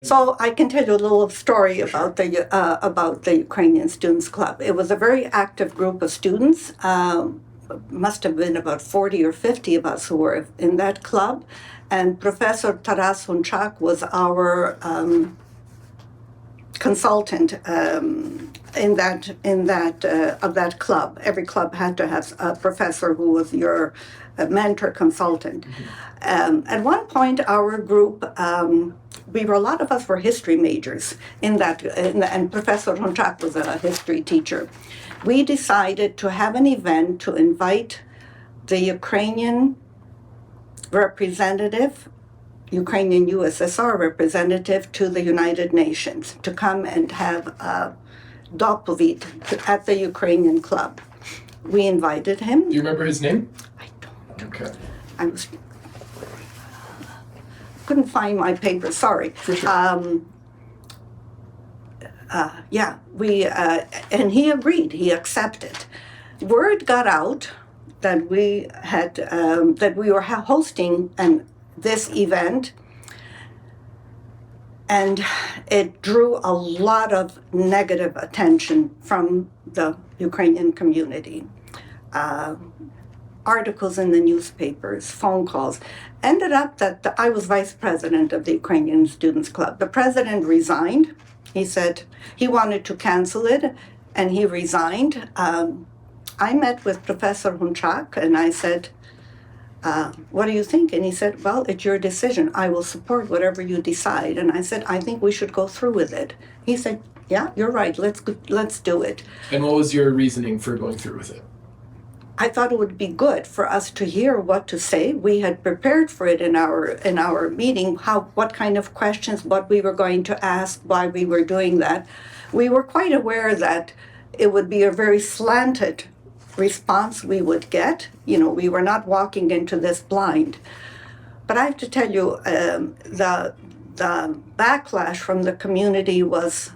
So I can tell you a little story about the Ukrainian Students Club. It was a very active group of students. Must have been about 40 or 50 of us who were in that club, and Professor Taras Hunchak was our consultant of that club. Every club had to have a professor who was your mentor consultant. At one point, our group, a lot of us were history majors and Professor Hunchak was a history teacher. We decided to have an event to invite the Ukrainian Ukrainian USSR representative to the United Nations to come and have a dopoved at the Ukrainian club. We invited him. Do you remember his name? I don't. Okay. Couldn't find my paper, sorry. For sure. And he agreed, he accepted. Word got out that we were hosting this event, and it drew a lot of negative attention from the Ukrainian community. Articles in the newspapers, phone calls. Ended up that I was vice president of the Ukrainian Students Club. The president resigned. He said he wanted to cancel it, and he resigned. I met with Professor Hunchak, and I said, what do you think? And he said, well, it's your decision. I will support whatever you decide. And I said, I think we should go through with it. He said, yeah, you're right. Let's do it. And what was your reasoning for going through with it? I thought it would be good for us to hear what to say. We had prepared for it in our meeting, what kind of questions, what we were going to ask, why we were doing that. We were quite aware that it would be a very slanted response we would get. We were not walking into this blind. But I have to tell you, the backlash from the community was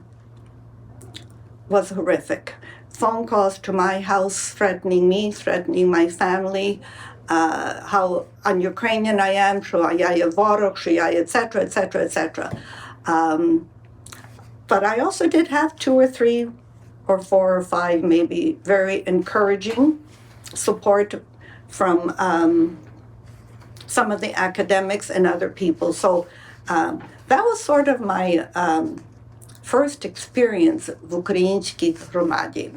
horrific. Phone calls to my house threatening me, threatening my family, how on Ukrainian I am, etc., etc., etc. But I also did have 2 or 3 or 4 or 5 maybe very encouraging support from some of the academics and other people. So that was sort of my first experience в українській громаді.